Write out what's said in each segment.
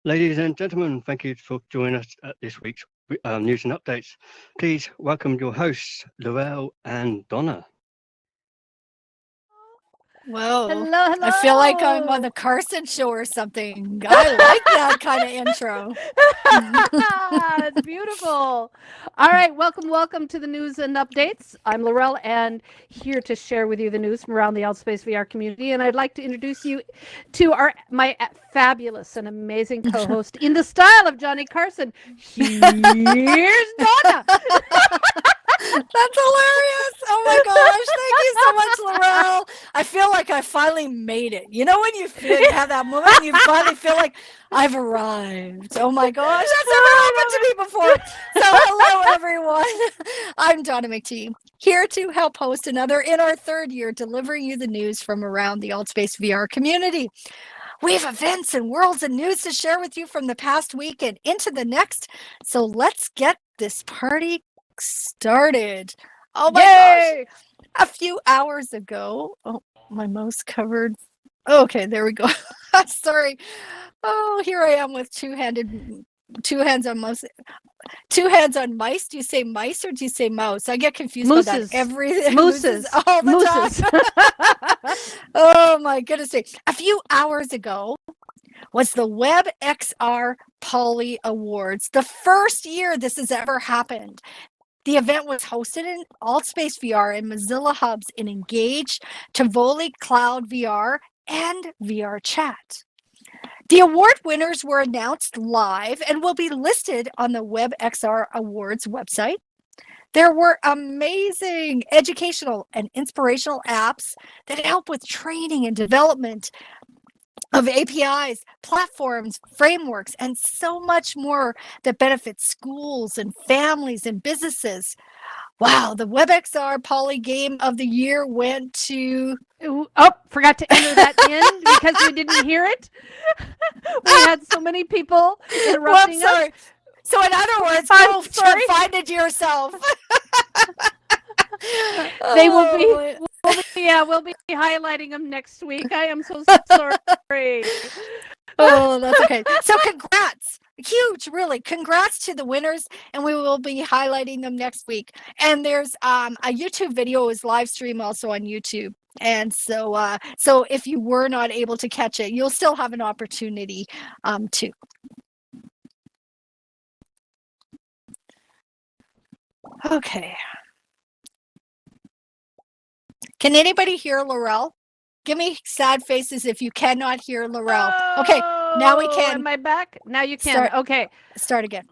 Ladies and gentlemen, thank you for joining us at this week's news and updates. Please welcome your hosts, Laurel and Donna. Whoa. Hello, hello. I feel like I'm on the Carson show or something. I like that kind of intro. It's beautiful. All right, welcome to the news and updates. I'm Laurel and here to share with you the news from around the AltspaceVR community. And I'd like to introduce you to my fabulous and amazing co-host in the style of Johnny Carson. Here's Donna. That's hilarious. Oh my gosh. Thank you so much, Laurel. I feel like I finally made it. You know when you have that moment and you finally feel like I've arrived. Oh my gosh. That's never happened to me before. So hello, everyone. I'm Donna McTee, here to help host another in our third year, delivering you the news from around the AltspaceVR community. We have events and worlds and news to share with you from the past week and into the next. So let's get this party started. Oh my gosh. A few hours ago, my mouse covered. Okay, there we go. Sorry. Oh, here I am with two hands on mouse. Two hands on mice. Do you say mice or do you say mouse? I get confused about that everything. Mooses. All the time. Oh my goodness. A few hours ago was the WebXR Poly Awards, the first year this has ever happened. The event was hosted in AltspaceVR and Mozilla Hubs in Engage, Tivoli Cloud VR, and VR Chat. The award winners were announced live and will be listed on the WebXR Awards website. There were amazing educational and inspirational apps that help with training and development of APIs, platforms, frameworks, and so much more that benefits schools and families and businesses. Wow, the WebXR Poly Game of the Year went to... Forgot to enter that in because we didn't hear it. We had so many people interrupting us. So in other words, go find it yourself. They will be... We'll be highlighting them next week. I am so sorry. Oh, that's okay. So congrats. Huge, really. Congrats to the winners, and we will be highlighting them next week. And there's a YouTube video is live stream also on YouTube. And so if you were not able to catch it, you'll still have an opportunity to. Okay. Can anybody hear Laurel? Give me sad faces if you cannot hear Laurel. Okay, now we can. Am I back? Now you can. Okay. Start again.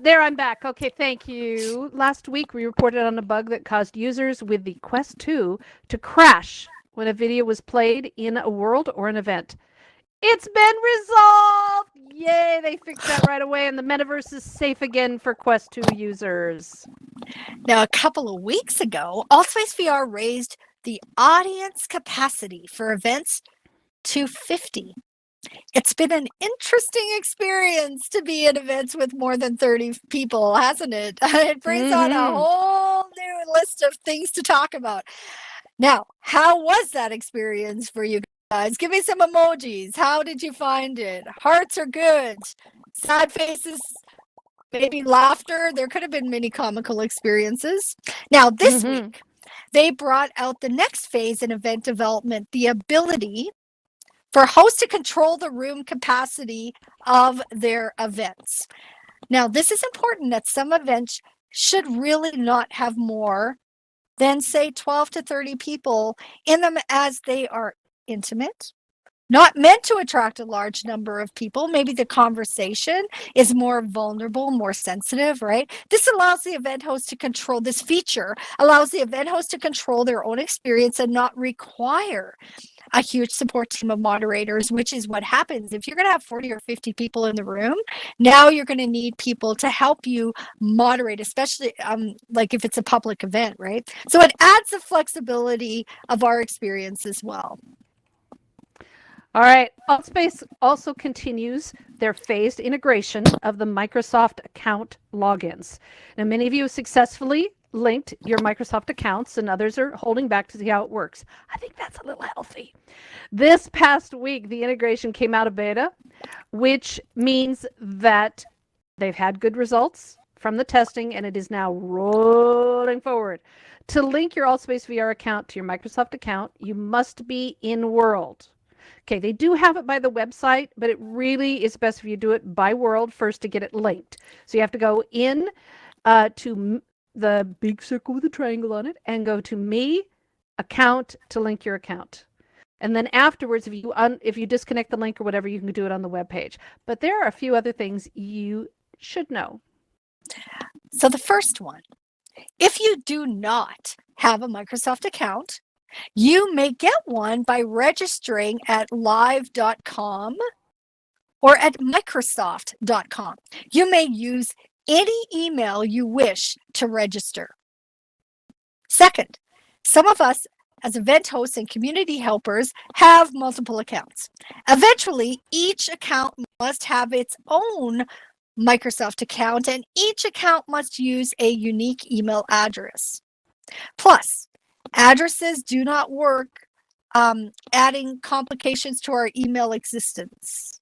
There I'm back. Okay, thank you. Last week we reported on a bug that caused users with the Quest 2 to crash when a video was played in a world or an event. It's been resolved! Yay, they fixed that right away, and the metaverse is safe again for Quest 2 users. Now, a couple of weeks ago, AltspaceVR raised the audience capacity for events to 50. It's been an interesting experience to be at events with more than 30 people, hasn't it? It brings on a whole new list of things to talk about. Now, how was that experience for you guys? Give me some emojis. How did you find it? Hearts are good. Sad faces, maybe laughter. There could have been many comical experiences. Now, this week, they brought out the next phase in event development, the ability for hosts to control the room capacity of their events. Now, this is important that some events should really not have more than, say, 12 to 30 people in them, as they are intimate, not meant to attract a large number of people. Maybe the conversation is more vulnerable, more sensitive, right? This allows the event host to control, this feature allows the event host to control their own experience and not require a huge support team of moderators, which is what happens if you're going to have 40 or 50 people in the room. Now you're going to need people to help you moderate, especially like if it's a public event, right? So it adds the flexibility of our experience as well. All right. Altspace also continues their phased integration of the Microsoft account logins. Now, many of you have successfully linked your Microsoft accounts, and others are holding back to see how it works. I think that's a little healthy. This past week, the integration came out of beta, which means that they've had good results from the testing, and it is now rolling forward. To link your AltspaceVR account to your Microsoft account, you must be in World. Okay, they do have it by the website, but it really is best if you do it by World first to get it linked. So you have to go in to the big circle with a triangle on it and go to Me, Account to link your account. And then afterwards, if you disconnect the link or whatever, you can do it on the web page. But there are a few other things you should know. So the first one, if you do not have a Microsoft account, you may get one by registering at live.com or at microsoft.com. You may use any email you wish to register. Second, some of us as event hosts and community helpers have multiple accounts. Eventually, each account must have its own Microsoft account, and each account must use a unique email address. Plus, addresses do not work, adding complications to our email existence.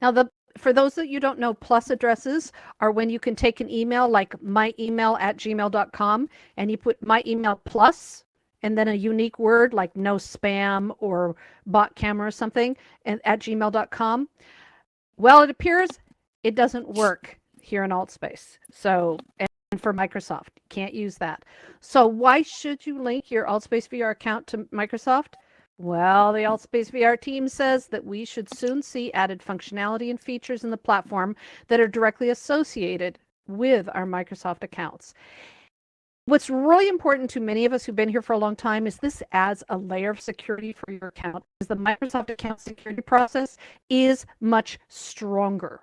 Now, for those that you don't know, plus addresses are when you can take an email like myemail@gmail.com and you put my email plus and then a unique word like no spam or bot camera or something and at gmail.com. Well, it appears it doesn't work here in Altspace. So, and for Microsoft, you can't use that. So why should you link your AltspaceVR account to Microsoft? Well, the AltspaceVR team says that we should soon see added functionality and features in the platform that are directly associated with our Microsoft accounts. What's really important to many of us who've been here for a long time is this adds a layer of security for your account, because the Microsoft account security process is much stronger.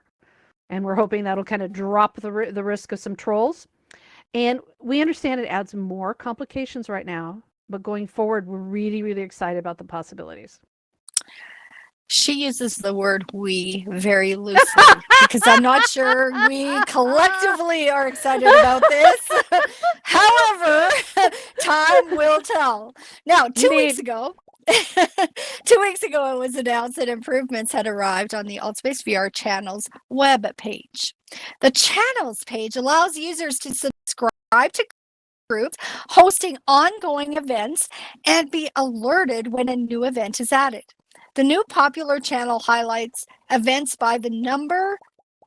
And we're hoping that'll kind of drop the risk of some trolls. And we understand it adds more complications right now, but going forward, we're really, really excited about the possibilities. She uses the word "we" very loosely because I'm not sure we collectively are excited about this. However, time will tell. Now, 2 weeks ago, it was announced that improvements had arrived on the AltspaceVR channels web page. The channels page allows users to subscribe to groups, hosting ongoing events, and be alerted when a new event is added. The new popular channel highlights events by the number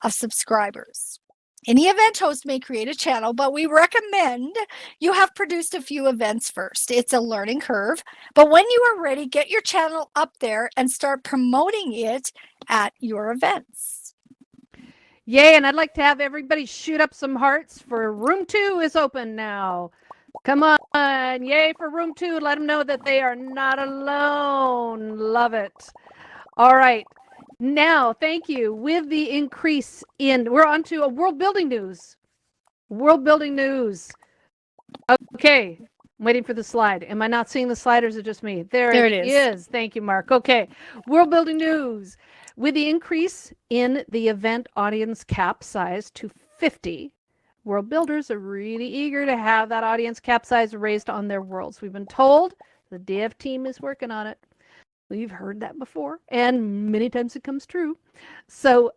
of subscribers. Any event host may create a channel, but we recommend you have produced a few events first. It's a learning curve, but when you are ready, get your channel up there and start promoting it at your events. Yay, and I'd like to have everybody shoot up some hearts for room 2 is open now. Come on, yay for room 2. Let them know that they are not alone. Love it. All right. Now, thank you. With the increase in, we're on to a world building news. World building news. Okay, I'm waiting for the slide. Am I not seeing the slide, or is it just me? There it is. Thank you, Mark. Okay, world building news. With the increase in the event audience cap size to 50, world builders are really eager to have that audience cap size raised on their worlds. We've been told the dev team is working on it. We've heard that before, and many times it comes true. So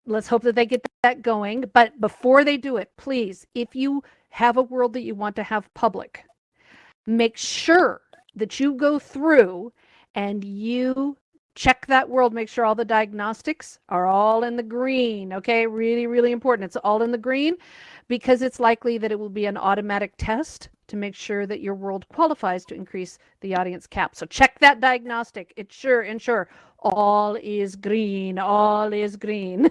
let's hope that they get that going. But before they do it, please, if you have a world that you want to have public, make sure that you go through and you check that world, make sure all the diagnostics are all in the green. Okay, really, really important. It's all in the green because it's likely that it will be an automatic test to make sure that your world qualifies to increase the audience cap. So check that diagnostic. It's ensure all is green. All is green.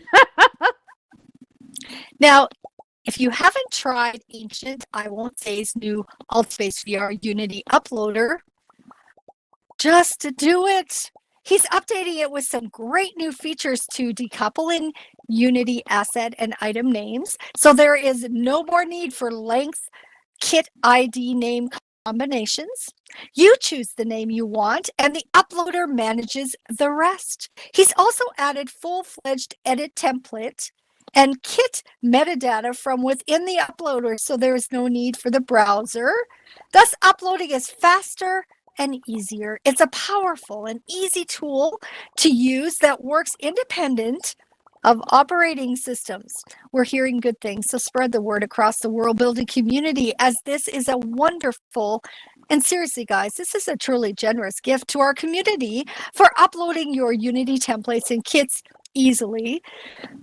Now, if you haven't tried Ancient, I won't say's new AltspaceVR Unity uploader, just do it. He's updating it with some great new features to decouple in Unity asset and item names. So there is no more need for length kit ID name combinations. You choose the name you want and the uploader manages the rest. He's also added full-fledged edit template and kit metadata from within the uploader, so there is no need for the browser. Thus, uploading is faster and easier. It's a powerful and easy tool to use that works independent of operating systems. We're hearing good things, so spread the word across the world building community, as this is a wonderful, and seriously guys, this is a truly generous gift to our community for uploading your Unity templates and kits easily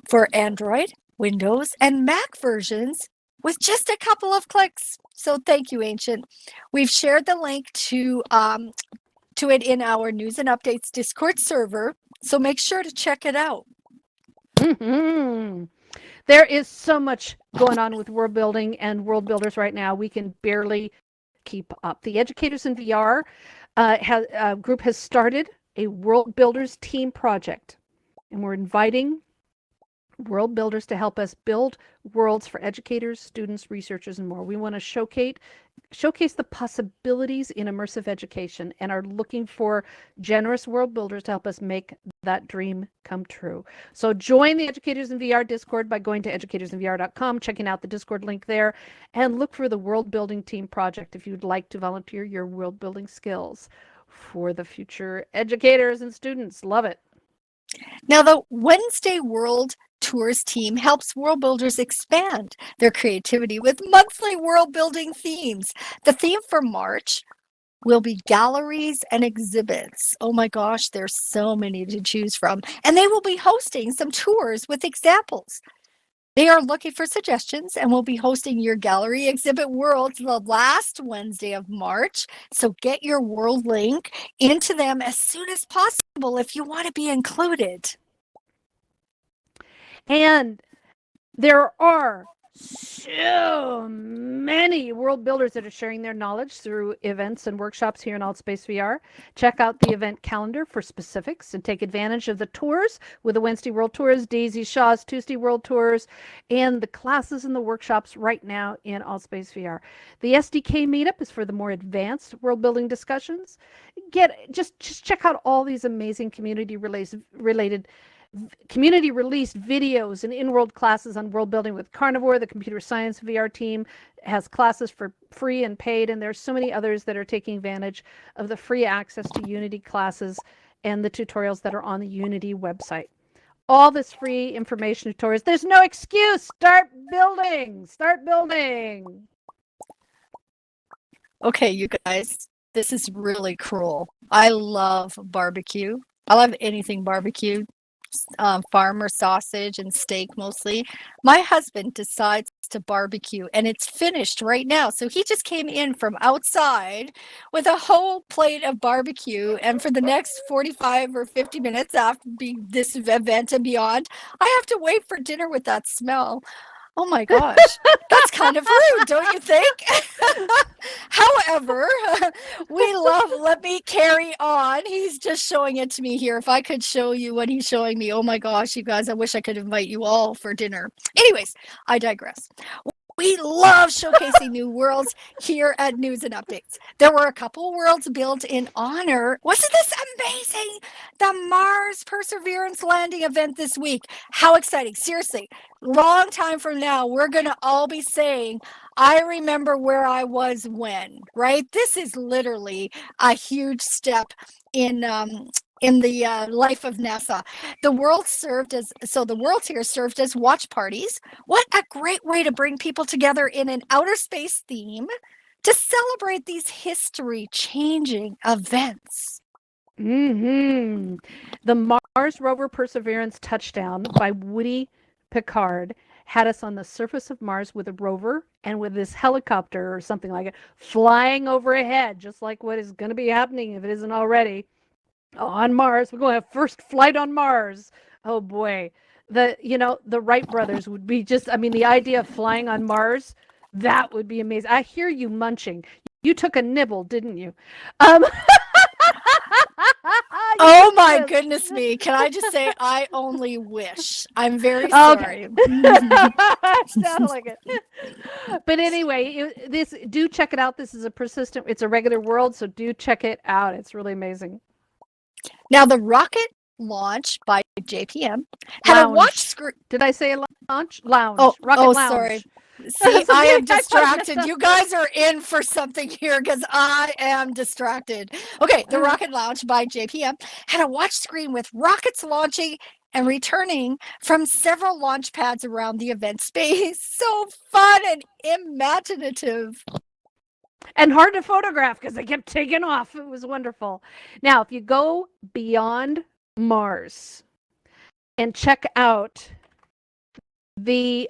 for Android, Windows, and Mac versions with just a couple of clicks. So thank you, Ancient. We've shared the link to it in our News and Updates Discord server, so make sure to check it out. Mm-hmm. There is so much going on with world building and world builders right now. We can barely keep up. The Educators in VR group has started a world builders team project, and we're inviting world builders to help us build worlds for educators, students, researchers, and more. We want to showcase the possibilities in immersive education and are looking for generous world builders to help us make that dream come true. So join the Educators in VR Discord by going to educatorsinvr.com, checking out the Discord link there, and look for the World Building Team Project if you'd like to volunteer your world building skills for the future educators and students. Love it. Now, the Wednesday World Tours team helps world builders expand their creativity with monthly world building themes. The theme for March will be galleries and exhibits. Oh my gosh, there's so many to choose from. And they will be hosting some tours with examples. They are looking for suggestions and will be hosting your gallery exhibit worlds the last Wednesday of March. So get your world link into them as soon as possible if you want to be included. And there are so many world builders that are sharing their knowledge through events and workshops here in AltspaceVR. Check out the event calendar for specifics and take advantage of the tours with the Wednesday World Tours, Daisy Shaw's Tuesday World Tours, and the classes and the workshops right now in AltspaceVR. The SDK meetup is for the more advanced world building discussions. Just check out all these amazing community released videos and in-world classes on world building with Carnivore. The computer science VR team has classes for free and paid, and there's so many others that are taking advantage of the free access to Unity classes and the tutorials that are on the Unity website. All this free information tutorials. There's no excuse. Start building. Start building. Okay, you guys, this is really cruel. I love barbecue. I love anything barbecue, farmer sausage and steak mostly. My husband decides to barbecue and it's finished right now. So he just came in from outside with a whole plate of barbecue. And for the next 45 or 50 minutes after this event and beyond, I have to wait for dinner with that smell. Oh my gosh, that's kind of rude, don't you think? However, let me carry on. He's just showing it to me here. If I could show you what he's showing me, oh my gosh, you guys, I wish I could invite you all for dinner. Anyways, I digress. We love showcasing new worlds here at News and Updates. There were a couple worlds built in honor. Wasn't this amazing? The Mars Perseverance landing event this week. How exciting. Seriously, long time from now, we're going to all be saying, I remember where I was when, right? This is literally a huge step in the life of NASA. The world here served as watch parties. What a great way to bring people together in an outer space theme to celebrate these history-changing events. The Mars rover Perseverance touchdown by Woody Picard had us on the surface of Mars with a rover and with this helicopter or something like it flying overhead, just like what is going to be happening if it isn't already. On Mars. We're going to have first flight on Mars. Oh boy. The Wright brothers would be the idea of flying on Mars, that would be amazing. I hear you munching. You took a nibble, didn't you? Oh my goodness me. Can I just say, I only wish. I'm very sorry. Sounded like it. But anyway, do check it out. This is it's a regular world, so do check it out. It's really amazing. Now, the rocket launch by JPM had a watch screen. Did I say launch? Lounge. Oh, Lounge. Sorry. See, I am distracted. You guys are in for something here because I am distracted. Okay, the rocket launch by JPM had a watch screen with rockets launching and returning from several launch pads around the event space. So fun and imaginative. And hard to photograph because they kept taking off. It was wonderful. Now, if you go beyond Mars and check out the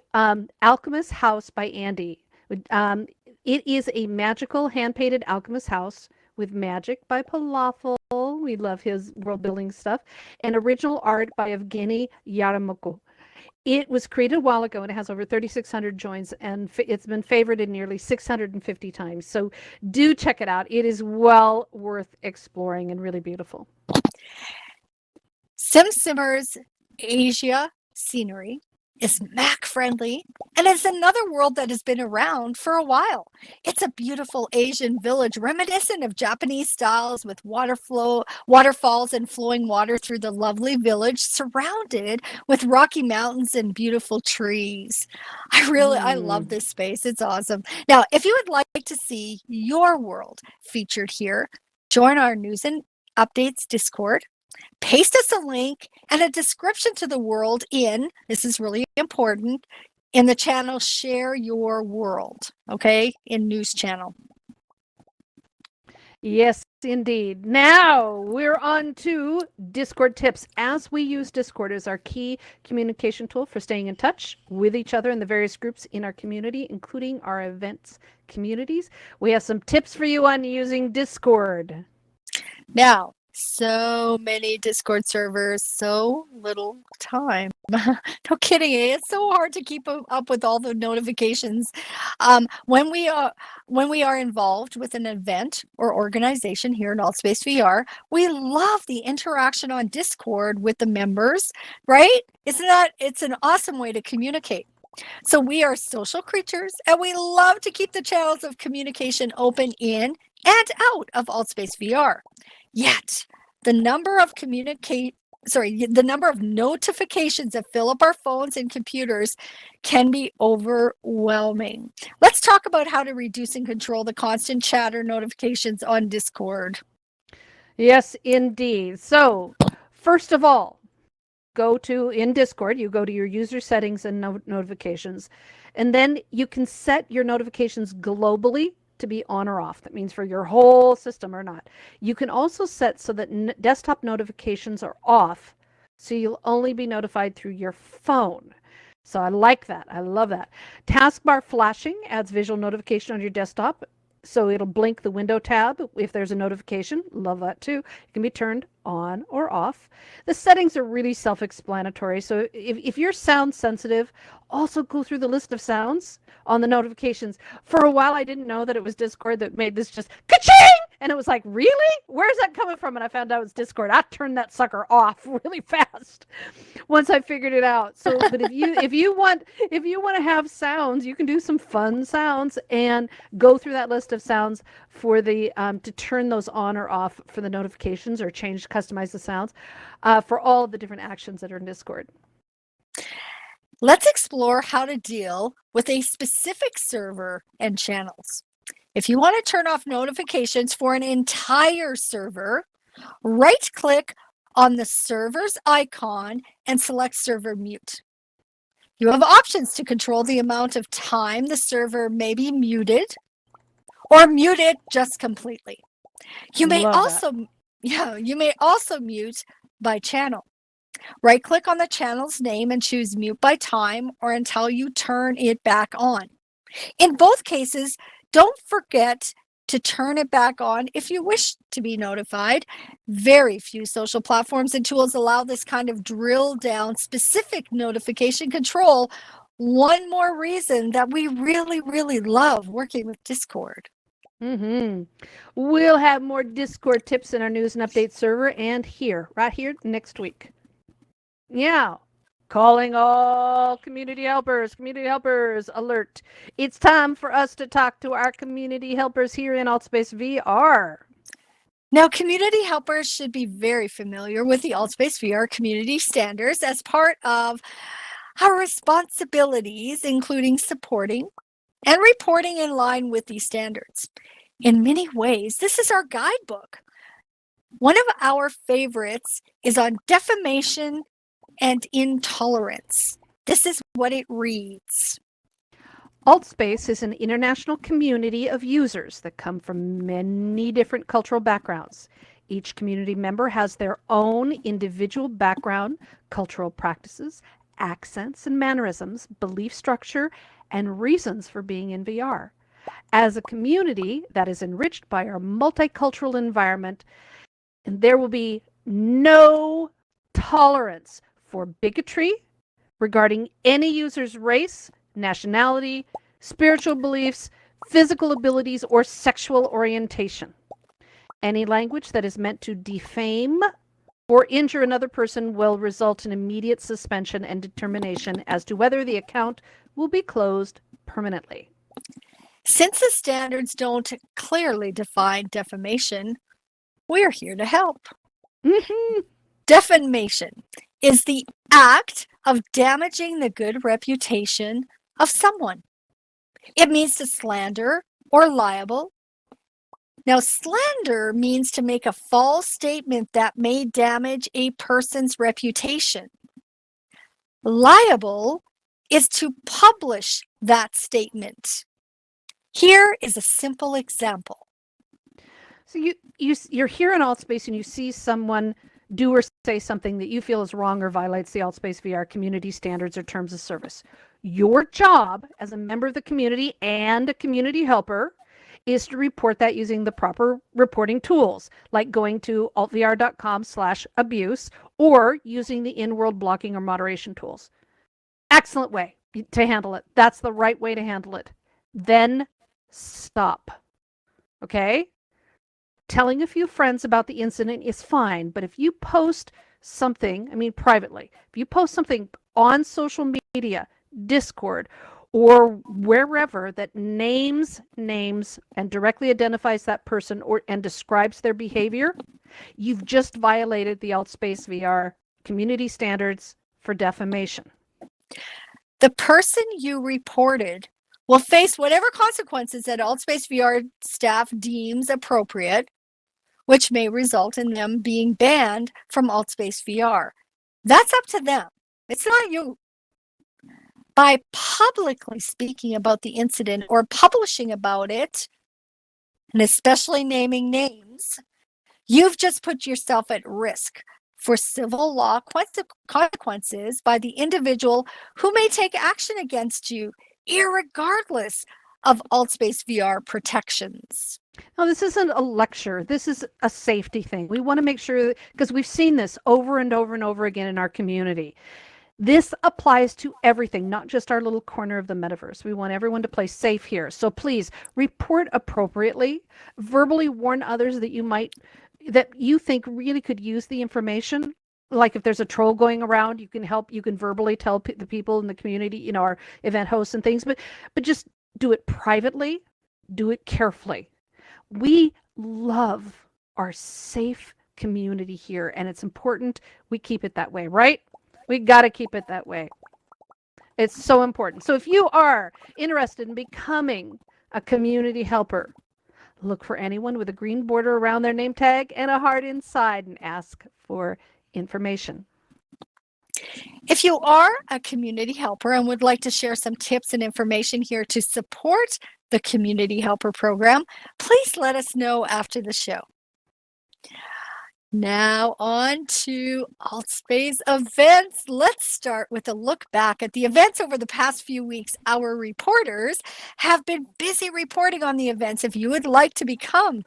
Alchemist House by Andy, it is a magical hand-painted alchemist house with magic by Palafel. We love his world-building stuff. And original art by Evgeny Yaremko. It was created a while ago and it has over 3,600 joins and it's been favorited nearly 650 times. So do check it out. It is well worth exploring and really beautiful. SimSimmer's Asia scenery is Mac friendly and it's another world that has been around for a while. It's a beautiful Asian village reminiscent of Japanese styles with waterfalls and flowing water through the lovely village surrounded with rocky mountains and beautiful trees. I love this space. It's awesome. Now, if you would like to see your world featured here, join our News and Updates Discord. Paste us a link and a description to the world this is really important, in the channel Share Your World, okay, in News Channel. Yes, indeed. Now we're on to Discord tips. As we use Discord as our key communication tool for staying in touch with each other and the various groups in our community, including our events communities, we have some tips for you on using Discord. Now, so many Discord servers, so little time. No kidding. It's so hard to keep up with all the notifications. When we are involved with an event or organization here in AltspaceVR, we love the interaction on Discord with the members, right? It's an awesome way to communicate. So we are social creatures and we love to keep the channels of communication open in and out of AltspaceVR. Yet, the number of notifications that fill up our phones and computers can be overwhelming. Let's talk about how to reduce and control the constant chatter notifications on Discord. Yes, indeed. So, first of all, in Discord, you go to your user settings and notifications, and then you can set your notifications globally to be on or off. That means for your whole system or not. You can also set so that desktop notifications are off, so you'll only be notified through your phone. So I like that. I love that. Taskbar flashing adds visual notification on your desktop. So it'll blink the window tab if there's a notification. Love that too. It can be turned on or off. The settings are really self-explanatory. So if you're sound sensitive, also go through the list of sounds on the notifications. For a while, I didn't know that it was Discord that made this just ka-ching! And it was like, really? Where's that coming from? And I found out it was Discord. I turned that sucker off really fast once I figured it out. So, but if you want to have sounds, you can do some fun sounds and go through that list of sounds for the to turn those on or off for the notifications or customize the sounds for all of the different actions that are in Discord. Let's explore how to deal with a specific server and channels. If you want to turn off notifications for an entire server, right-click on the server's icon and select Server Mute. You have options to control the amount of time the server may be muted or mute it just completely. You may also mute by channel. Right-click on the channel's name and choose Mute by Time or until you turn it back on. In both cases, don't forget to turn it back on if you wish to be notified. Very few social platforms and tools allow this kind of drill down specific notification control. One more reason that we really, really love working with Discord. We'll have more Discord tips in our news and update server and right here next week. Yeah. Calling all community helpers alert. It's time for us to talk to our community helpers here in AltspaceVR. Now, community helpers should be very familiar with the AltspaceVR community standards as part of our responsibilities, including supporting and reporting in line with these standards. In many ways, this is our guidebook. One of our favorites is on defamation and intolerance. This is what it reads. Altspace is an international community of users that come from many different cultural backgrounds. Each community member has their own individual background, cultural practices, accents and mannerisms, belief structure, and reasons for being in VR. As a community that is enriched by our multicultural environment, and there will be no tolerance for bigotry regarding any user's race, nationality, spiritual beliefs, physical abilities, or sexual orientation. Any language that is meant to defame or injure another person will result in immediate suspension and determination as to whether the account will be closed permanently. Since the standards don't clearly define defamation, we're here to help. Defamation is the act of damaging the good reputation of someone. It means to slander or libel. Now, slander means to make a false statement that may damage a person's reputation. Libel is to publish that statement. Here is a simple example. So you're here in Altspace and you see someone do or say something that you feel is wrong or violates the AltspaceVR community standards or terms of service. Your job as a member of the community and a community helper is to report that using the proper reporting tools, like going to altvr.com/abuse or using the in-world blocking or moderation tools. Excellent way to handle it. That's the right way to handle it. Then stop. Okay? Telling a few friends about the incident is fine, but if you post something, privately, if you post something on social media, Discord, or wherever that names and directly identifies that person and describes their behavior, you've just violated the AltspaceVR community standards for defamation. The person you reported will face whatever consequences that AltspaceVR staff deems appropriate, which may result in them being banned from AltspaceVR. That's up to them. It's not you. By publicly speaking about the incident or publishing about it, and especially naming names, you've just put yourself at risk for civil law consequences by the individual who may take action against you, irregardless of AltspaceVR protections. No, this isn't a lecture. This is a safety thing. We want to make sure, because we've seen this over and over and over again in our community. This applies to everything, not just our little corner of the metaverse. We want everyone to play safe here. So please report appropriately, verbally warn others that you think really could use the information. Like if there's a troll going around, you can verbally tell the people in the community, our event hosts and things, but just do it privately, do it carefully. We love our safe community here, and it's important we keep it that way, right? We got to keep it that way. It's so important. So if you are interested in becoming a community helper, look for anyone with a green border around their name tag and a heart inside and ask for information. If you are a community helper and would like to share some tips and information here to support the Community Helper Program, please let us know after the show. Now on to AltSpace events. Let's start with a look back at the events over the past few weeks. Our reporters have been busy reporting on the events. If you would like to become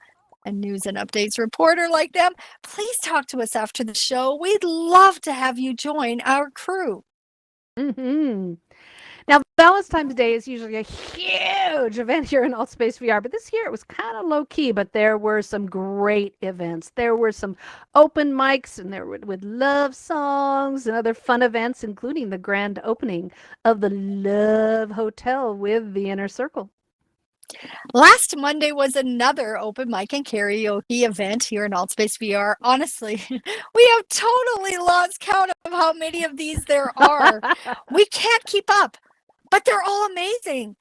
a news and updates reporter like them, please talk to us after the show. We'd love to have you join our crew. Now, Valentine's Day is usually a huge event here in AltspaceVR, but this year it was kind of low key, but there were some great events. There were some open mics and there were with love songs and other fun events, including the grand opening of the Love Hotel with the Inner Circle. Last Monday was another open mic and karaoke event here in AltspaceVR. Honestly, we have totally lost count of how many of these there are. We can't keep up, but they're all amazing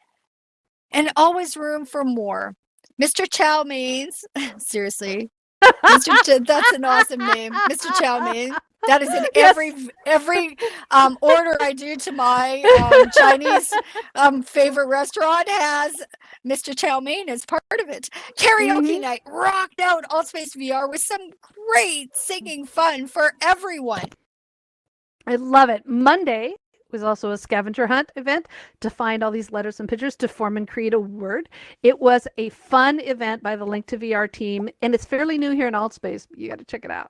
and always room for more. Mr. Chow means, seriously, that's an awesome name. Mr. Chow means. That is in every order I do to my Chinese favorite restaurant has Mr. Chow Mein as part of it. Karaoke night rocked out AltspaceVR with some great singing fun for everyone. I love it. Monday was also a scavenger hunt event to find all these letters and pictures to form and create a word. It was a fun event by the Link to VR team, and it's fairly new here in AltSpace. You got to check it out.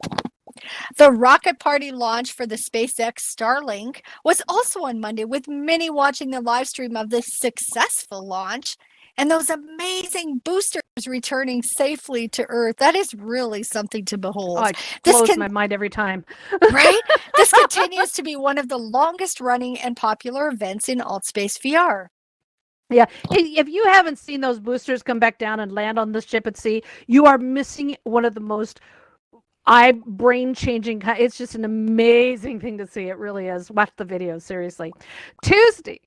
The rocket party launch for the SpaceX Starlink was also on Monday, with many watching the live stream of the successful launch and those amazing boosters returning safely to Earth. That is really something to behold. Oh, it blows my mind every time. Right? This continues to be one of the longest running and popular events in AltspaceVR. Yeah, if you haven't seen those boosters come back down and land on the ship at sea, you are missing one of the most brain changing. It's just an amazing thing to see. It really is. Watch the video, seriously. Tuesday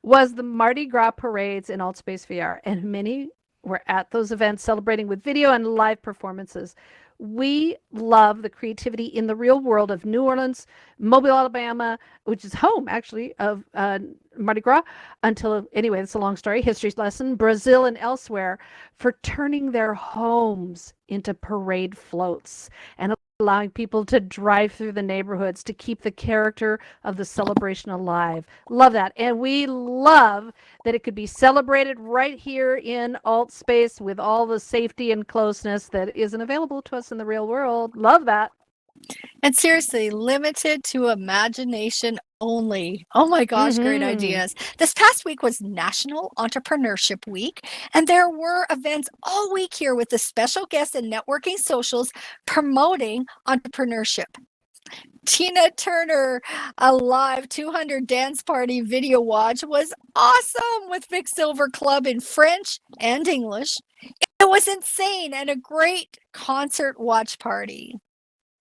was the Mardi Gras parades in AltspaceVR, and many were at those events celebrating with video and live performances. We love the creativity in the real world of New Orleans, Mobile, Alabama, which is home actually of Mardi Gras, anyway, it's a long story, history lesson, Brazil and elsewhere, for turning their homes into parade floats and allowing people to drive through the neighborhoods to keep the character of the celebration alive. Love that. And we love that it could be celebrated right here in AltSpace with all the safety and closeness that isn't available to us in the real world. Love that. And seriously, limited to imagination only. Oh my gosh, great ideas. This past week was National Entrepreneurship Week, and there were events all week here with the special guests and networking socials promoting entrepreneurship. Tina Turner, a live 200 dance party video watch was awesome with Vic Silver Club in French and English. It was insane and a great concert watch party.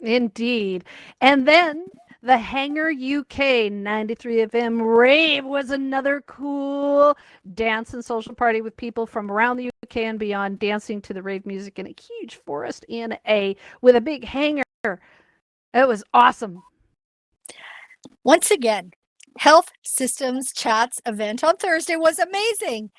Indeed. And then the Hangar UK 93 FM rave was another cool dance and social party with people from around the UK and beyond dancing to the rave music in a huge forest with a big hangar. It was awesome. Once again, Health Systems Chats event on Thursday was amazing.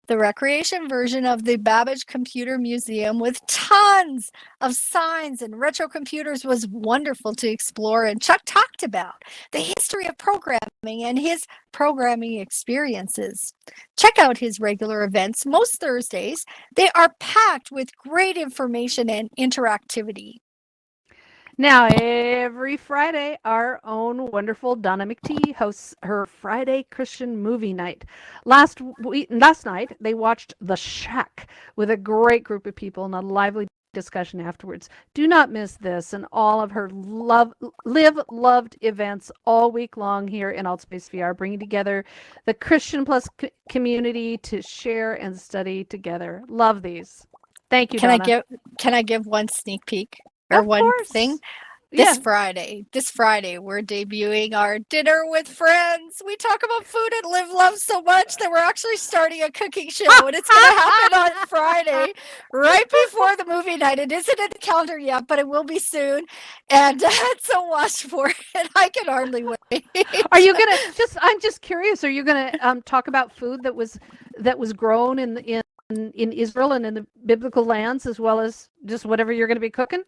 The recreation version of the Babbage Computer Museum with tons of signs and retro computers was wonderful to explore. And Chuck talked about the history of programming and his programming experiences. Check out his regular events most Thursdays. They are packed with great information and interactivity. Now, every Friday, our own wonderful Donna McTee hosts her Friday Christian movie night. Last night, they watched The Shack with a great group of people and a lively discussion afterwards. Do not miss this and all of her loved events all week long here in Altspace VR, bringing together the Christian Plus community to share and study together. Love these. Thank you, Donna. Can I give one sneak peek? Or Of one course. thing. Yeah. This Friday, we're debuting our Dinner with Friends. We talk about food and live love so much that we're actually starting a cooking show, and it's going to happen on Friday, right before the movie night. It isn't in the calendar yet, but it will be soon, and so watch for it. I can hardly wait. Are you gonna I'm just curious. Are you gonna talk about food that was grown in Israel and in the biblical lands, as well as just whatever you're going to be cooking?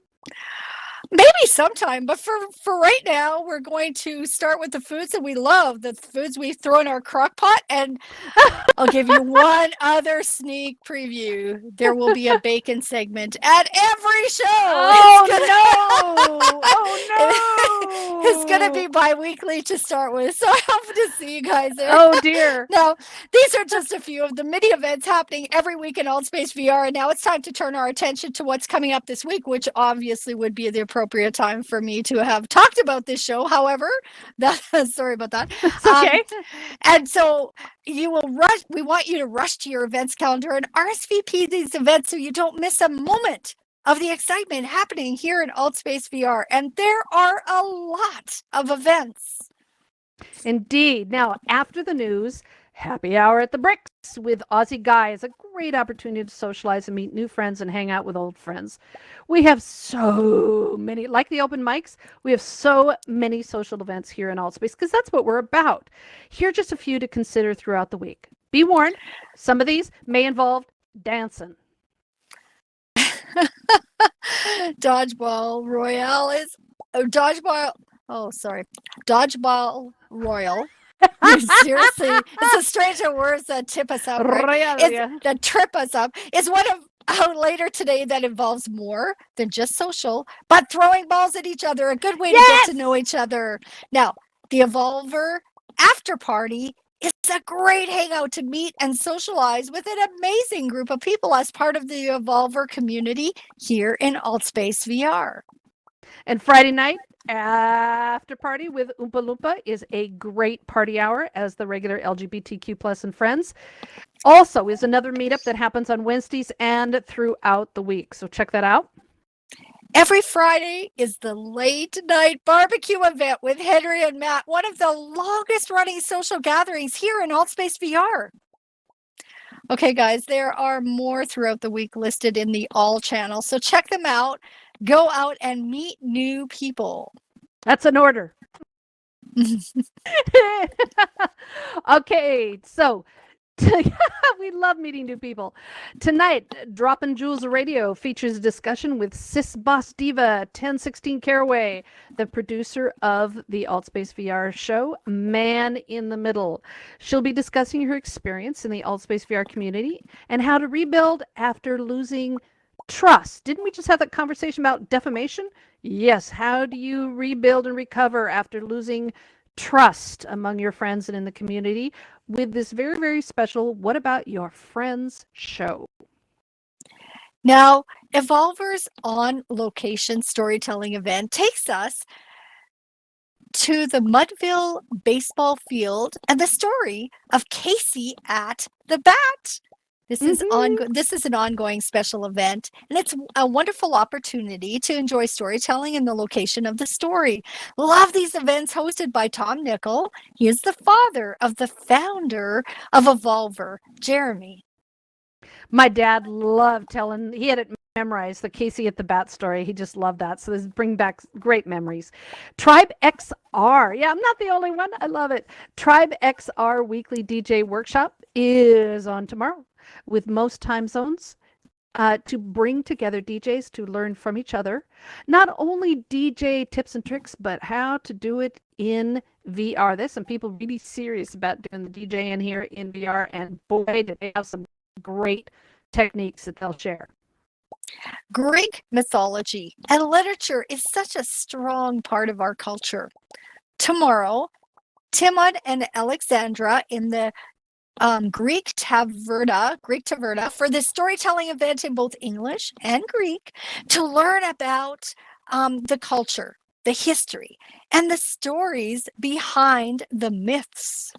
Maybe sometime, but for right now, we're going to start with the foods that we love, the foods we throw in our crock pot, and I'll give you one other sneak preview. There will be a bacon segment at every show. Oh no! Oh no! It's gonna be bi-weekly to start with, so I hope to see you guys there. Oh dear! Now, these are just a few of the many events happening every week in Altspace VR, and now it's time to turn our attention to what's coming up this week, which obviously would be the appropriate time for me to have talked about this show. However, sorry about that. It's okay. And so you will rush. We want you to rush to your events calendar and RSVP these events so you don't miss a moment of the excitement happening here in Altspace VR. And there are a lot of events. Indeed. Now, after the news, happy hour at the Bricks with Aussie Guy is a great opportunity to socialize and meet new friends and hang out with old friends. We have so many, like the open mics, we have so many social events here in Altspace because that's what we're about. Here are just a few to consider throughout the week. Be warned, some of these may involve dancing. Dodgeball Royale is Dodgeball Royal. Seriously, it's a strange of words that tip us up, right? That trip us up is one of out later today that involves more than just social, but throwing balls at each other, a good way to get to know each other. Now, the Evolver After Party is a great hangout to meet and socialize with an amazing group of people as part of the Evolver community here in Altspace VR. And Friday night, after party with Oompa Loompa is a great party hour as the regular LGBTQ plus and friends. Also is another meetup that happens on Wednesdays and throughout the week. So check that out. Every Friday is the late night barbecue event with Henry and Matt, one of the longest running social gatherings here in Altspace VR. Okay, guys, there are more throughout the week listed in the All channel, so check them out. Go out and meet new people. That's an order. Okay, so we love meeting new people. Tonight, Droppin' Jewels Radio features a discussion with Sis Boss Diva 1016 Caraway, the producer of the Altspace VR show, Man in the Middle. She'll be discussing her experience in the Altspace VR community and how to rebuild after losing trust. Didn't we just have that conversation about defamation? Yes. How do you rebuild and recover after losing trust among your friends and in the community with this very, very special What About Your Friends show? Now, Evolver's on location storytelling event takes us to the Mudville baseball field and the story of Casey at the bat. This is an ongoing special event, and it's a wonderful opportunity to enjoy storytelling in the location of the story. Love these events hosted by Tom Nickel. He is the father of the founder of Evolver, Jeremy. My dad loved telling, he had it memorized, the Casey at the bat story. He just loved that. So this brings back great memories. Tribe XR. Yeah, I'm not the only one. I love it. Tribe XR weekly DJ workshop is on tomorrow. with most time zones to bring together DJs to learn from each other. Not only DJ tips and tricks, but how to do it in VR. There's some people really serious about doing the DJing here in VR, and boy, do they have some great techniques that they'll share. Greek mythology and literature is such a strong part of our culture. Tomorrow, Timon and Alexandra in the Greek Taverna for this storytelling event in both English and Greek to learn about the culture, the history, and the stories behind the myths.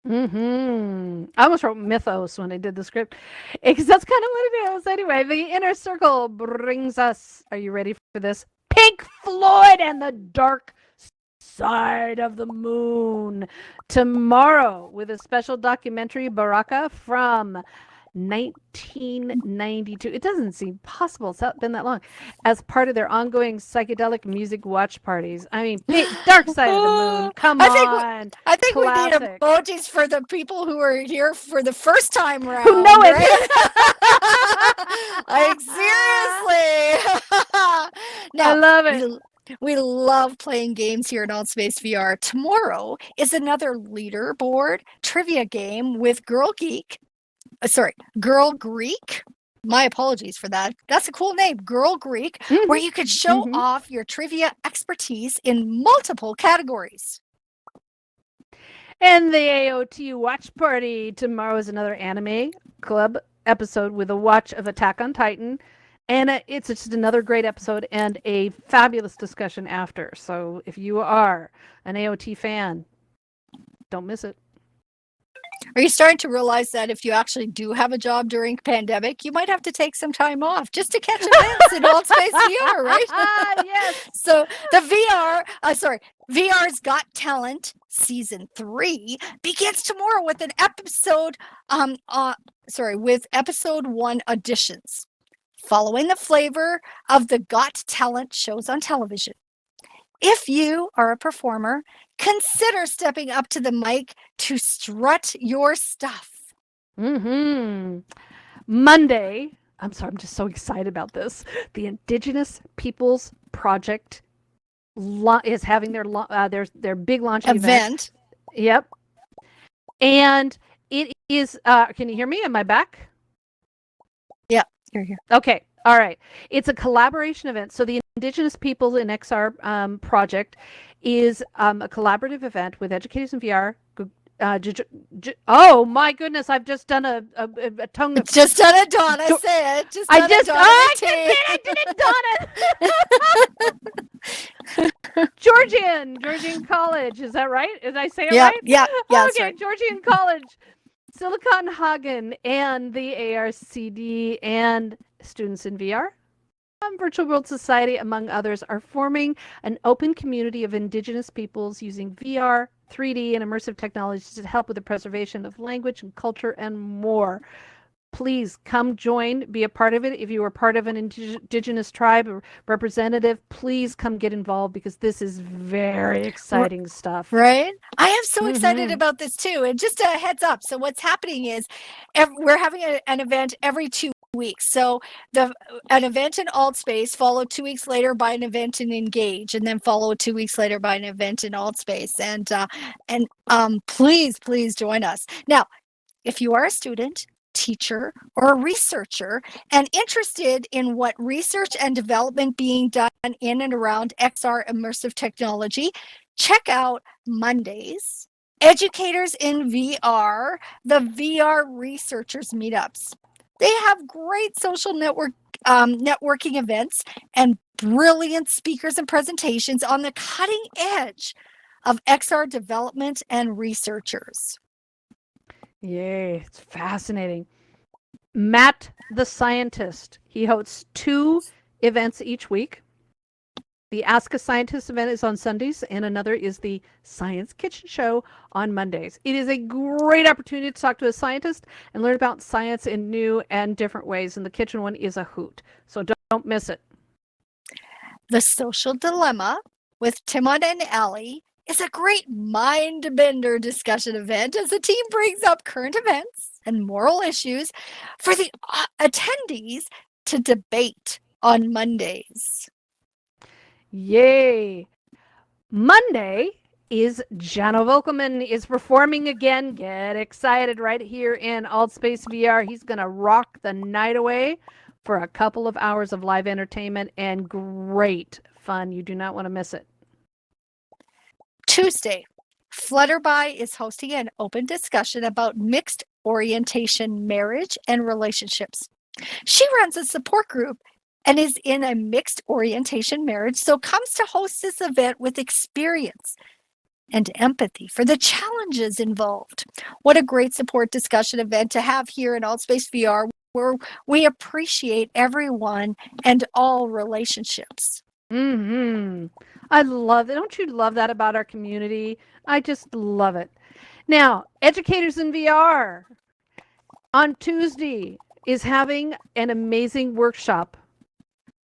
I almost wrote mythos when I did the script, because that's kind of what it is. Anyway, the inner circle brings us, are you ready for this? Pink Floyd and the Dark Side of the Moon tomorrow with a special documentary, Baraka, from 1992. It doesn't seem possible. It's been that long. As part of their ongoing psychedelic music watch parties. I mean, Dark Side of the Moon. Come on. I think Classic. we need emojis for the people who are here for the first time round. Who know it. Right? Like, seriously. Now, I love it. We love playing games here at AltspaceVR. Tomorrow is another leaderboard trivia game with Girl Greek. My apologies for that. That's a cool name, Girl Greek, where you could show off your trivia expertise in multiple categories. And the AOT watch party tomorrow is another anime club episode with a watch of Attack on Titan. And it's just another great episode and a fabulous discussion after. So if you are an AOT fan, don't miss it. Are you starting to realize that if you actually do have a job during pandemic, you might have to take some time off just to catch events in AltspaceVR, right? Yes. So the VR's Got Talent Season 3 begins tomorrow with an episode, with episode 1 auditions. Following the flavor of the Got Talent shows on television. If you are a performer, consider stepping up to the mic to strut your stuff. Monday, I'm just so excited about this. The Indigenous Peoples Project is having their big launch event. Yep. And it is, can you hear me? Am I back? Yeah, you're here. Okay. All right. It's a collaboration event. So the Indigenous Peoples in XR project is a collaborative event with educators in VR. Oh my goodness! I've just done a tongue. Just done a Donna. Say it. I did it, Donna. Georgian College. Is that right? Did I say it right? Yeah. Okay, right. Georgian College, Silicon Hagen, and the ARCD and students in VR. Virtual World Society, among others, are forming an open community of Indigenous peoples using VR, 3D, and immersive technologies to help with the preservation of language and culture and more. Please come join, be a part of it. If you are part of an Indigenous tribe or representative, please come get involved because this is very exciting stuff. Right? I am so excited about this too. And just a heads up. So what's happening is we're having an event every 2 weeks. So an event in AltSpace, followed 2 weeks later by an event in Engage, and then followed 2 weeks later by an event in AltSpace. And please join us. Now, if you are a student, teacher, or a researcher and interested in what research and development being done in and around XR immersive technology, check out Mondays, Educators in VR, the VR Researchers Meetups. They have great social networking events and brilliant speakers and presentations on the cutting edge of XR development and researchers. Yay, it's fascinating. Matt the Scientist, he hosts 2 events each week. The Ask a Scientist event is on Sundays, and another is the Science Kitchen Show on Mondays. It is a great opportunity to talk to a scientist and learn about science in new and different ways, and the kitchen one is a hoot. So don't miss it. The Social Dilemma with Timon and Allie is a great mind-bender discussion event as the team brings up current events and moral issues for the attendees to debate on Mondays. Yay. Monday is Jano Volkelman is performing again. Get excited right here in AltspaceVR. He's going to rock the night away for a couple of hours of live entertainment and great fun. You do not want to miss it. Tuesday, Flutterby is hosting an open discussion about mixed orientation marriage and relationships. She runs a support group and is in a mixed orientation marriage, so comes to host this event with experience and empathy for the challenges involved. What a great support discussion event to have here in AltspaceVR, where we appreciate everyone and all relationships. I love it. Don't you love that about our community? I just love it. Now, Educators in VR on Tuesday is having an amazing workshop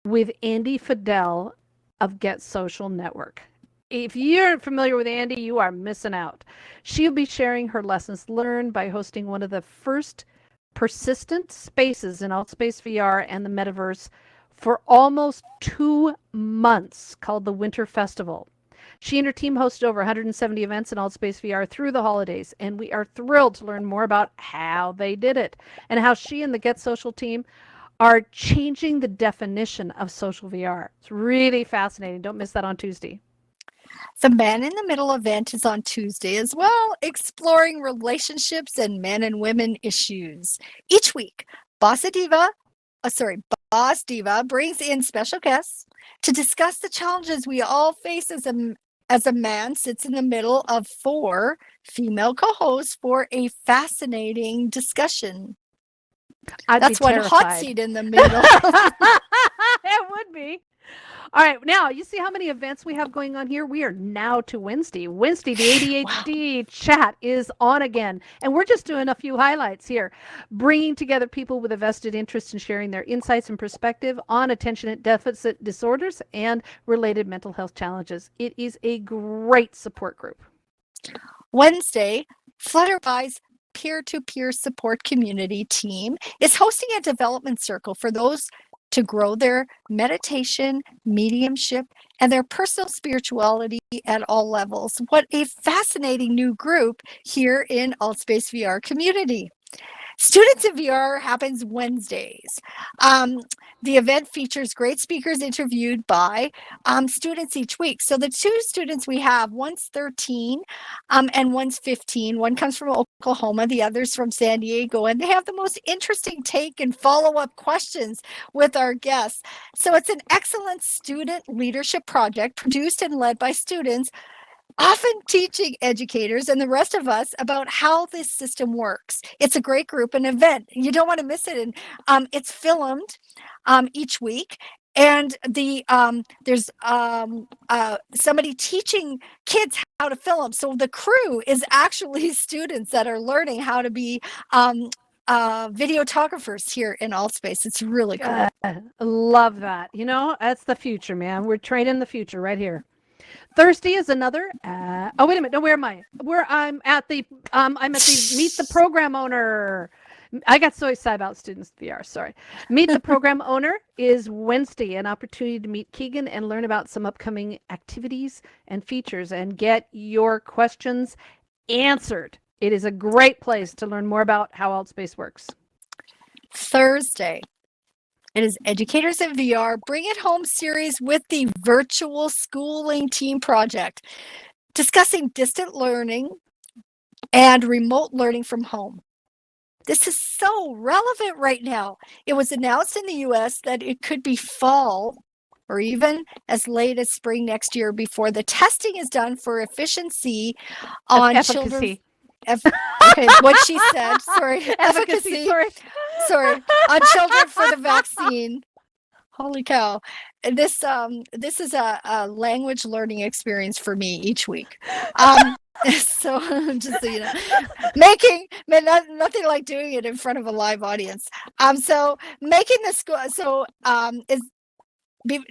with Andy Fidel of Get Social Network. If you're familiar with Andy, you are missing out. She'll be sharing her lessons learned by hosting one of the first persistent spaces in AltspaceVR and the metaverse for almost 2 months, called the Winter Festival. She and her team hosted over 170 events in AltspaceVR through the holidays, and we are thrilled to learn more about how they did it and how she and the Get Social team are changing the definition of social VR. It's really fascinating. Don't miss that on Tuesday. The Man in the Middle event is on Tuesday as well, exploring relationships and men and women issues. Each week, Boss Diva brings in special guests to discuss the challenges we all face as a man sits in the middle of 4 female co-hosts for a fascinating discussion. That's one hot seat in the middle. It would be. All right, now you see how many events we have going on here? We are now to Wednesday. Wednesday, the ADHD chat is on again. And we're just doing a few highlights here, bringing together people with a vested interest in sharing their insights and perspective on attention deficit disorders and related mental health challenges. It is a great support group. Wednesday, Flutterby's peer-to-peer support community team is hosting a development circle for those to grow their meditation, mediumship, and their personal spirituality at all levels. What a fascinating new group here in AltspaceVR community. Students in VR happens Wednesdays. The event features great speakers interviewed by students each week. So the 2 students we have, one's 13 and one's 15. One comes from Oklahoma, the other's from San Diego, and they have the most interesting take and follow-up questions with our guests. So it's an excellent student leadership project produced and led by students, often teaching educators and the rest of us about how this system works. It's a great group and event. You don't want to miss it. And it's filmed each week. And there's somebody teaching kids how to film. So the crew is actually students that are learning how to be videographers here in Altspace. It's really cool. I love that. You know, that's the future, man. We're training the future right here. Thursday is another. Oh, wait a minute. No, where am I? I'm at the Meet the Program Owner. I got so excited about Students VR. Sorry. Meet the Program Owner is Wednesday, an opportunity to meet Keegan and learn about some upcoming activities and features and get your questions answered. It is a great place to learn more about how Altspace works. Thursday. It is Educators in VR Bring It Home series with the Virtual Schooling Team Project, discussing distant learning and remote learning from home. This is so relevant right now. It was announced in the US that it could be fall or even as late as spring next year before the testing is done for efficiency on children. Okay, what she said. Sorry. Efficacy. Sorry. On children for the vaccine. Holy cow. This is a language learning experience for me each week. So just so you know, nothing like doing it in front of a live audience. So making the school,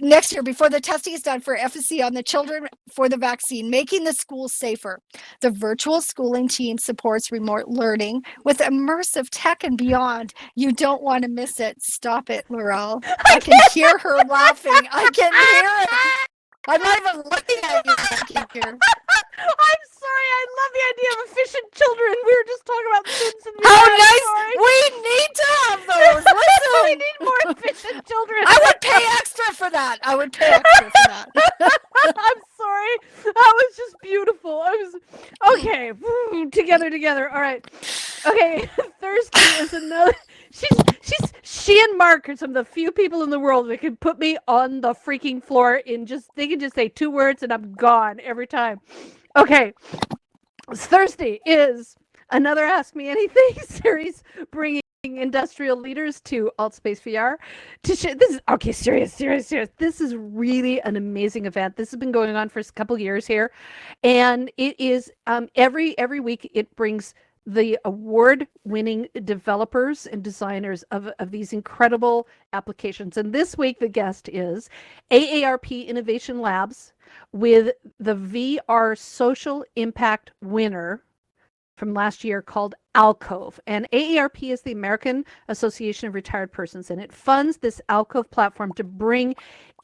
next year, before the testing is done for FSC on the children for the vaccine, making the schools safer. The virtual schooling team supports remote learning with immersive tech and beyond. You don't want to miss it. Stop it, Laurel. I can hear her laughing. I can hear it. I'm not even looking at you. I can hear. I'm sorry. I love the idea of efficient children. We were just talking about students in How VR. nice! Sorry. We need to have those. Listen, We need more efficient children. I would pay extra for that. I would pay extra for that. I'm sorry. That was just beautiful. I was okay. Together. All right. Okay. Thursday is another. She and Mark are some of the few people in the world that can put me on the freaking floor in they can just say 2 words and I'm gone every time. Okay. Thursday is another Ask Me Anything series bringing industrial leaders to AltspaceVR to share. This is okay. Serious. This is really an amazing event. This has been going on for a couple years here, and it is every week it brings the award-winning developers and designers of these incredible applications. And this week the guest is AARP Innovation Labs with the VR Social Impact winner from last year called Alcove. And AARP is the American Association of Retired Persons, and it funds this Alcove platform to bring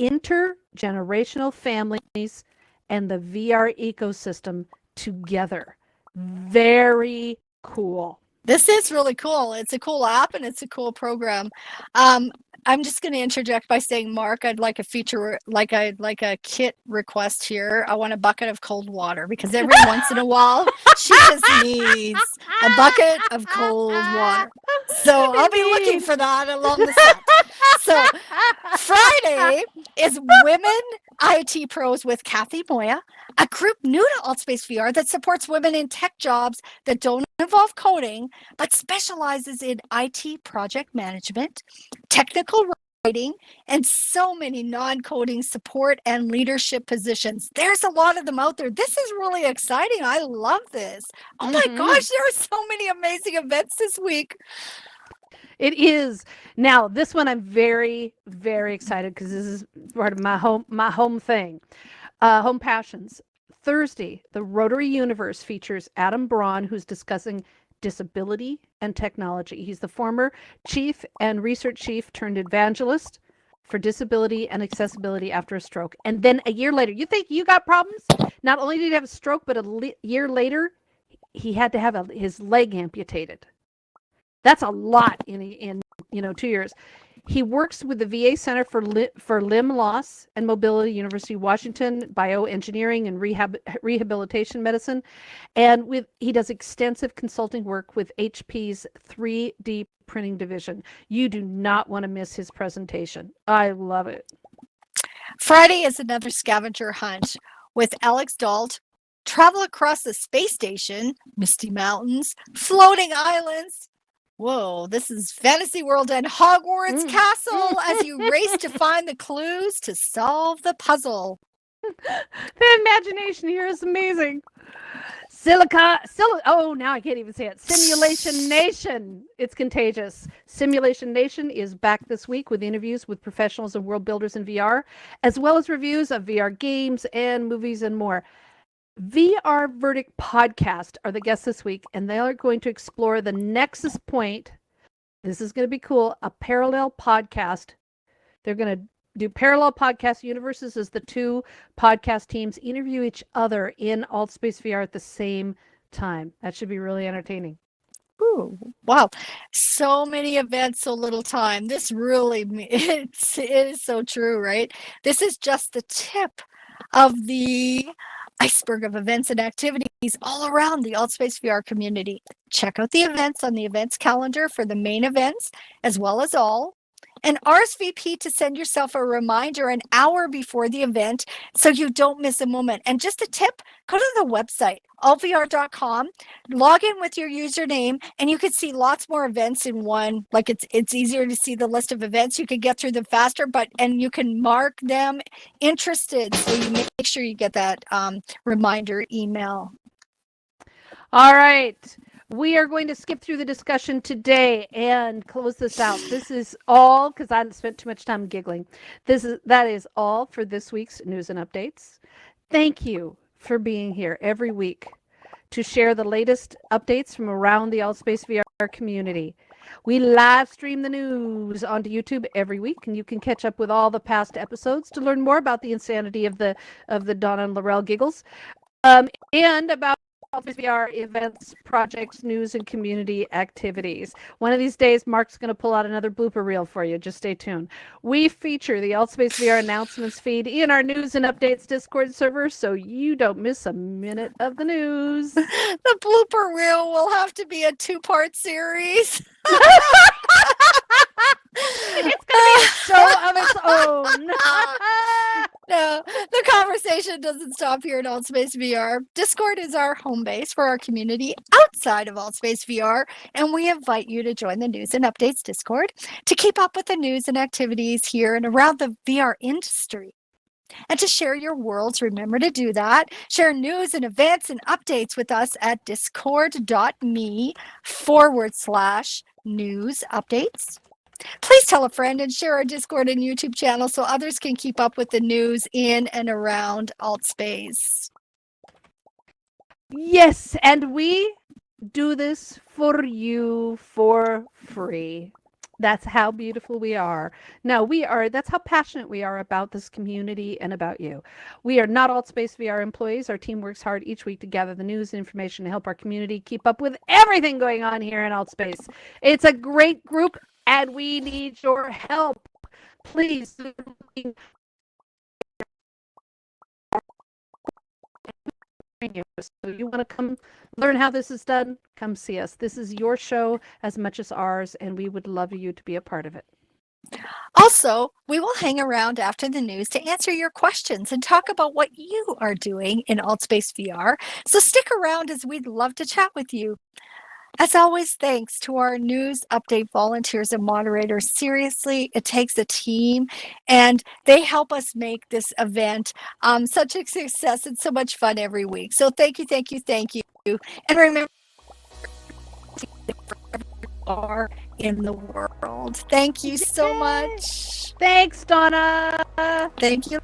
intergenerational families and the VR ecosystem together. Very cool. This is really cool. It's a cool app and it's a cool program. I'm just going to interject by saying, Mark, I'd like a feature, like a kit request here. I want a bucket of cold water because every once in a while she just needs a bucket of cold water. So I'll be looking for that along the set. So Friday is Women IT Pros with Kathy Moya, a group new to AltspaceVR that supports women in tech jobs that don't involve coding, but specializes in IT project management, technical writing, and so many non-coding support and leadership positions. There's a lot of them out there. This is really exciting. I love this. Oh my gosh, there are so many amazing events this week. It is. Now, this one I'm very, very excited because this is part of my home thing. Home passions. Thursday, the Rotary Universe features Adam Braun, who's discussing disability and technology. He's the former chief and research chief turned evangelist for disability and accessibility after a stroke. And then a year later, you think you got problems? Not only did he have a stroke, but a year later, he had to have his leg amputated. That's a lot in 2 years. He works with the VA Center for Limb Loss and Mobility, University of Washington, bioengineering and rehabilitation medicine, and he does extensive consulting work with HP's 3D printing division. You do not want to miss his presentation. I love it. Friday is another scavenger hunt with Alex Dalt. Travel across the space station, misty mountains, floating islands. Whoa, this is Fantasy World and Hogwarts Castle as you race to find the clues to solve the puzzle. The imagination here is amazing. Now I can't even say it. Simulation Nation. It's contagious. Simulation Nation is back this week with interviews with professionals and world builders in VR, as well as reviews of VR games and movies and more. VR Verdict Podcast are the guests this week, and they are going to explore the nexus point. This is going to be cool. A parallel podcast. They're going to do parallel podcast universes as the two podcast teams interview each other in AltspaceVR at the same time. That should be really entertaining. Ooh, wow. So many events, so little time. This really, it is so true, right? This is just the tip of the iceberg of events and activities all around the AltspaceVR community. Check out the events on the events calendar for the main events, as well as all. And RSVP to send yourself a reminder an hour before the event so you don't miss a moment. And just a tip, go to the website, altvr.com, log in with your username, and you can see lots more events in one. Like it's easier to see the list of events. You can get through them faster, and you can mark them interested. So you make sure you get that reminder email. All right. We are going to skip through the discussion today and close this out. This is all because I spent too much time giggling. That is all for this week's news and updates. Thank you for being here every week to share the latest updates from around the Altspace VR community. We live stream the news onto YouTube every week, and you can catch up with all the past episodes to learn more about the insanity of the Donna and Laurel giggles, and about AltspaceVR events, projects, news, and community activities. One of these days, Mark's going to pull out another blooper reel for you. Just stay tuned. We feature the AltspaceVR announcements feed in our news and updates Discord server, so you don't miss a minute of the news. The blooper reel will have to be a 2-part series. It's going to be a show of its own. No, the conversation doesn't stop here at AltspaceVR. Discord is our home base for our community outside of AltspaceVR, and we invite you to join the News and Updates Discord to keep up with the news and activities here and around the VR industry. And to share your worlds, remember to do that. Share news and events and updates with us at discord.me/news updates. Please tell a friend and share our Discord and YouTube channel so others can keep up with the news in and around Altspace. Yes, and we do this for you for free. That's how beautiful we are. No, that's how passionate we are about this community and about you. We are not AltspaceVR employees. Our team works hard each week to gather the news and information to help our community keep up with everything going on here in Altspace. It's a great group, and we need your help. Please. So you want to come learn how this is done? Come see us. This is your show as much as ours, and we would love you to be a part of it. Also, we will hang around after the news to answer your questions and talk about what you are doing in AltspaceVR. So stick around as we'd love to chat with you. As always, thanks to our news update volunteers and moderators. Seriously, it takes a team, and they help us make this event such a success and so much fun every week. So thank you, thank you, thank you. And remember, are in the world. Thank you so much. Thanks, Donna. Thank you.